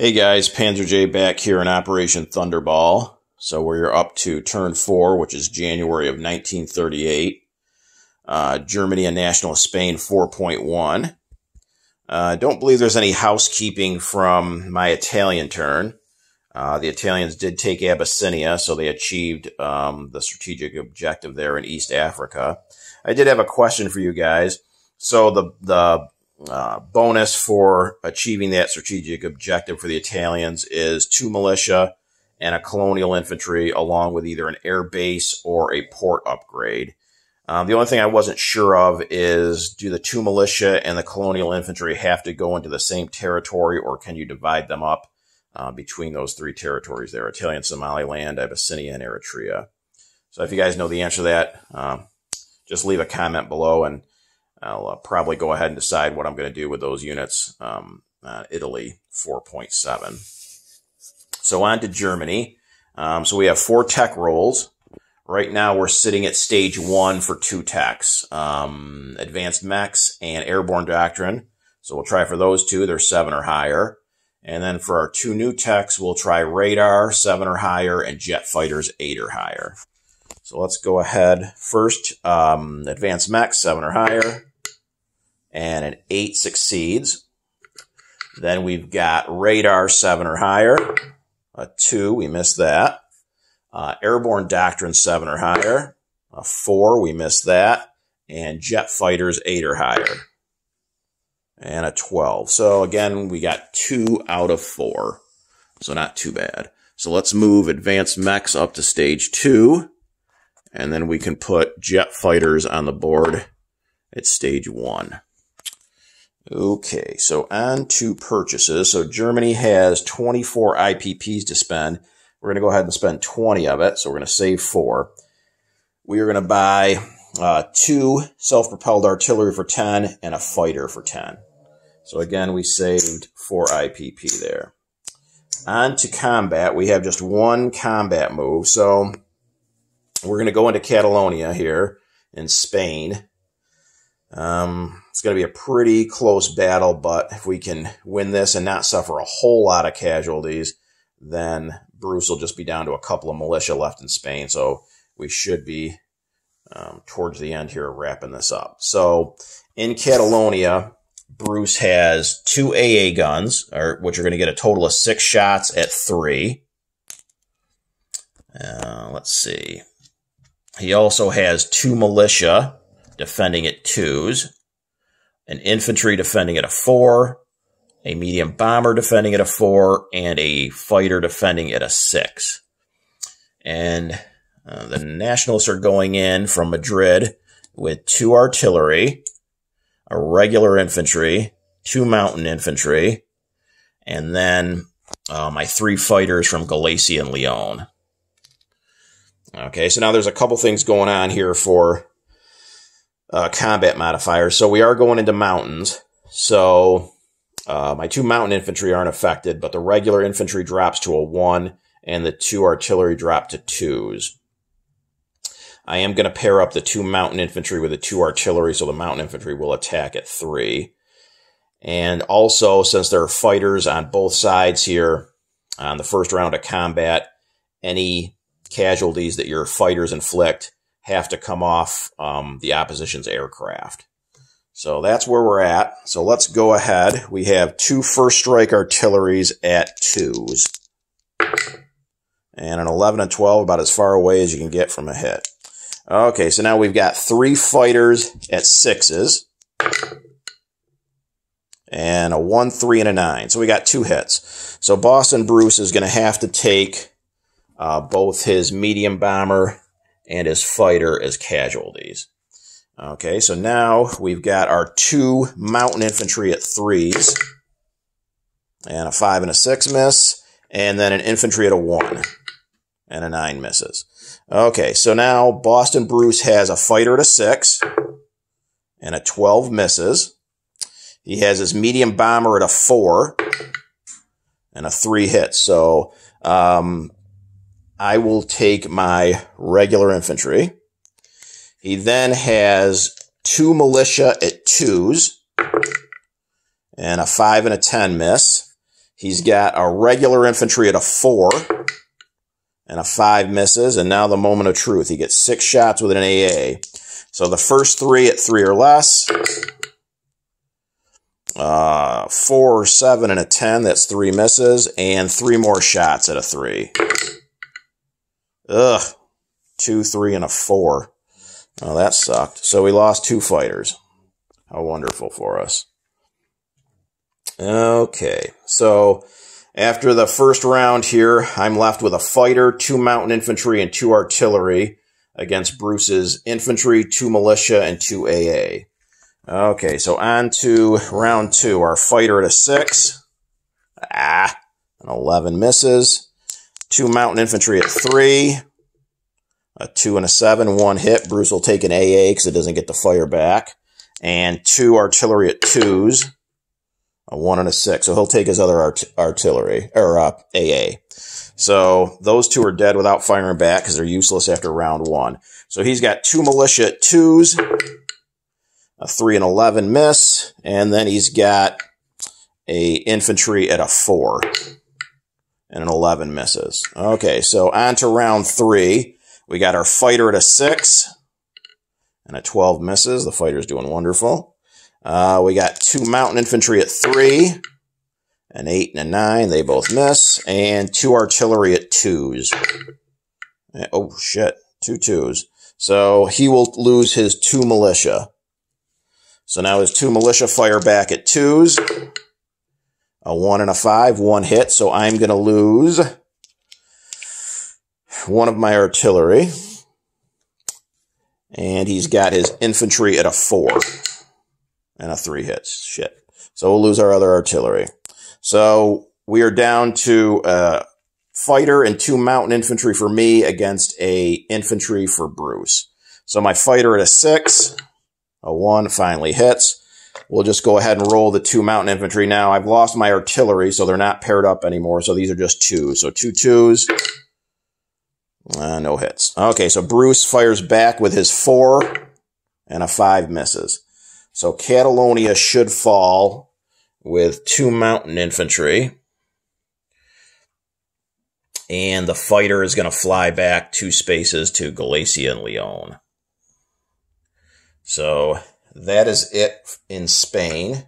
Hey guys, Panzer J back here in Operation Thunderball. So we're up to turn 4, which is January of 1938. Germany and National of Spain 4.1. Don't believe there's any housekeeping from my Italian turn. The Italians did take Abyssinia, so they achieved the strategic objective there in East Africa. I did have a question for you guys. So the bonus for achieving that strategic objective for the Italians is 2 militia and a colonial infantry, along with either an air base or a port upgrade. The only thing I wasn't sure of is, do the 2 militia and the colonial infantry have to go into the same territory, or can you divide them up between those 3 territories there: Italian Somaliland, Abyssinia, and Eritrea? So if you guys know the answer to that, just leave a comment below, and I'll probably go ahead and decide what I'm going to do with those units. Italy 4.7. So on to Germany. So we have 4 tech rolls. Right now we're sitting at stage 1 for 2 techs. Advanced mechs and airborne doctrine. So we'll try for those 2. They're 7 or higher. And then for our 2 new techs, we'll try radar 7 or higher and jet fighters 8 or higher. So let's go ahead. First, advanced mech 7 or higher. And an 8 succeeds. Then we've got radar 7 or higher. A 2, we missed that. Airborne doctrine 7 or higher. A 4, we missed that. And jet fighters 8 or higher. And a 12. So again, we got 2 out of 4. So not too bad. So let's move advanced mechs up to stage 2. And then we can put jet fighters on the board at stage 1. Okay, so on to purchases. So Germany has 24 IPPs to spend. We're going to go ahead and spend 20 of it, so we're going to save 4. We are going to buy 2 self-propelled artillery for 10 and a fighter for 10. So again, we saved 4 IPP there. On to combat. We have just 1 combat move. So we're going to go into Catalonia here in Spain. It's going to be a pretty close battle, but if we can win this and not suffer a whole lot of casualties, then Bruce will just be down to a couple of militia left in Spain. So we should be towards the end here wrapping this up. So in Catalonia, Bruce has 2 AA guns, which are going to get a total of 6 shots at 3. Let's see. He also has 2 militia defending at 2s, an infantry defending at a 4, a medium bomber defending at a 4, and a fighter defending at a 6. And the Nationalists are going in from Madrid with 2 artillery, a regular infantry, 2 mountain infantry, and then my 3 fighters from Galicia and Leon. Okay, so now there's a couple things going on here for combat modifiers. So we are going into mountains. So my 2 mountain infantry aren't affected, but the regular infantry drops to a 1, and the 2 artillery drop to 2s. I am going to pair up the 2 mountain infantry with the 2 artillery, so the mountain infantry will attack at 3. And also, since there are fighters on both sides here on the first round of combat, any casualties that your fighters inflict have to come off the opposition's aircraft. So that's where we're at. So let's go ahead. We have 2 first strike artilleries at 2s. And an 11 and 12, about as far away as you can get from a hit. Okay, so now we've got 3 fighters at 6s. And a 1, 3, and a 9. So we got 2 hits. So Boston Bruce is going to have to take both his medium bomber and his fighter as casualties. Okay, so now we've got our 2 mountain infantry at 3s, and a 5 and a 6 miss, and then an infantry at a 1, and a 9 misses. Okay, so now Boston Bruce has a fighter at a 6, and a 12 misses. He has his medium bomber at a 4, and a 3 hits. So I will take my regular infantry. He then has 2 militia at 2s and a 5 and a 10 miss. He's got a regular infantry at a 4 and a 5 misses. And now the moment of truth. He gets 6 shots with an AA. So the first 3 at 3 or less. 4 or 7 and a 10. That's 3 misses. And 3 more shots at a 3. Ugh. 2, 3, and a 4. Oh, that sucked. So we lost 2 fighters. How wonderful for us. Okay, so after the first round here, I'm left with a fighter, 2 mountain infantry, and 2 artillery against Bruce's infantry, 2 militia, and 2 AA. Okay, so on to round 2. Our fighter at a 6. An 11 misses. 2 mountain infantry at 3. A 2 and a 7, 1 hit. Bruce will take an AA because it doesn't get the fire back. And 2 artillery at 2s. A 1 and a 6. So he'll take his other artillery, or AA. So those 2 are dead without firing back because they're useless after round 1. So he's got 2 militia at 2s. A 3 and 11 miss. And then he's got a infantry at a 4. And an 11 misses. Okay, so on to round 3. We got our fighter at a 6. And a 12 misses. The fighter's doing wonderful. We got 2 mountain infantry at 3. An 8 and a 9. They both miss. And 2 artillery at 2s. Oh, shit. 2 2s. So he will lose his 2 militia. So now his 2 militia fire back at 2s. A 1 and a 5. 1 hit. So I'm going to lose 1 of my artillery. And he's got his infantry at a 4. And a 3 hits. Shit. So we'll lose our other artillery. So we are down to a fighter and 2 mountain infantry for me against a infantry for Bruce. So my fighter at a 6. A 1 finally hits. We'll just go ahead and roll the 2 mountain infantry. Now I've lost my artillery, so they're not paired up anymore. So these are just 2s. So 2 2s. No hits. Okay, so Bruce fires back with his 4 and a 5 misses. So Catalonia should fall with 2 mountain infantry. And the fighter is going to fly back 2 spaces to Galicia and Leon. So that is it in Spain.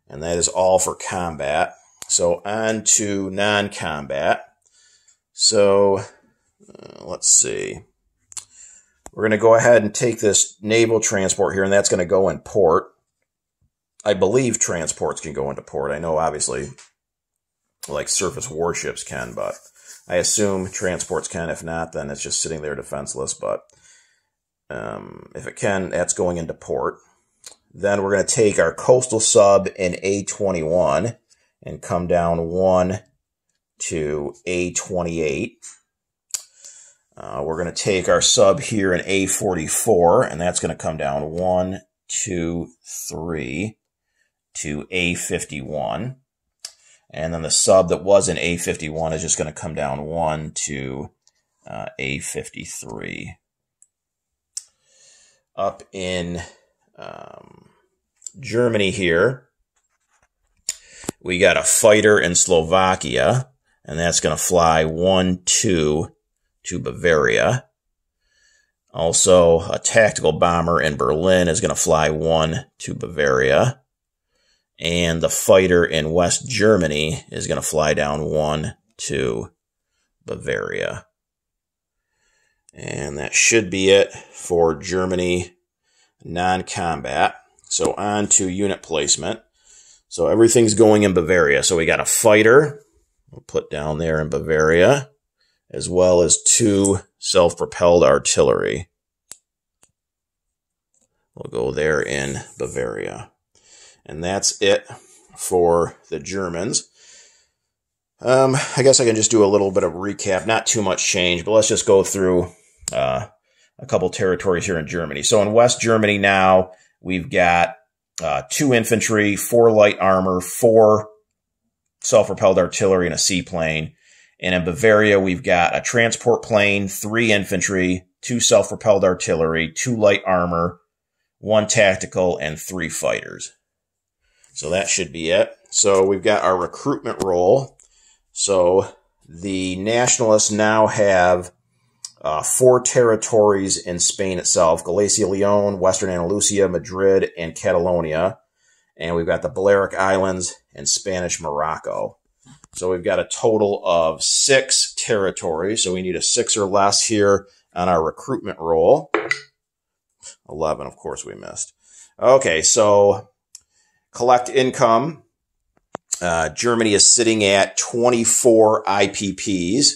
And that is all for combat. So on to non-combat. So let's see. We're going to go ahead and take this naval transport here, and that's going to go in port. I believe transports can go into port. I know, obviously, like surface warships can, but I assume transports can. If not, then it's just sitting there defenseless. But if it can, that's going into port. Then we're going to take our coastal sub in A21 and come down 1 to A28. We're going to take our sub here in A44, and that's going to come down 1, 2, 3 to A51. And then the sub that was in A51 is just going to come down 1 to A53. Up in Germany here, we got a fighter in Slovakia, and that's going to fly 1, 2 to Bavaria. Also, a tactical bomber in Berlin is going to fly 1 to Bavaria. And the fighter in West Germany is going to fly down 1 to Bavaria. And that should be it for Germany non-combat. So on to unit placement. So everything's going in Bavaria. So we got a fighter, we'll put down there in Bavaria, as well as 2 self-propelled artillery. We'll go there in Bavaria. And that's it for the Germans. I guess I can just do a little bit of recap. Not too much change, but let's just go through a couple territories here in Germany. So in West Germany now, we've got 2 infantry, 4 light armor, 4 self-propelled artillery, and a seaplane. And in Bavaria, we've got a transport plane, 3 infantry, 2 self-propelled artillery, 2 light armor, 1 tactical, and 3 fighters. So that should be it. So we've got our recruitment roll. So the Nationalists now have 4 territories in Spain itself: Galicia, Leon, Western Andalusia, Madrid, and Catalonia. And we've got the Balearic Islands and Spanish Morocco. So we've got a total of 6 territories. So we need a 6 or less here on our recruitment roll. 11, of course, we missed. Okay, so collect income. Germany is sitting at 24 IPPs,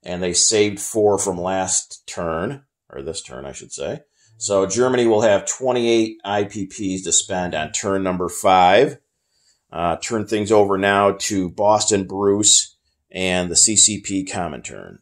and they saved 4 from last turn, or this turn, I should say. So Germany will have 28 IPPs to spend on turn number 5. Turn things over now to Boston Bruce and the CCP common turn.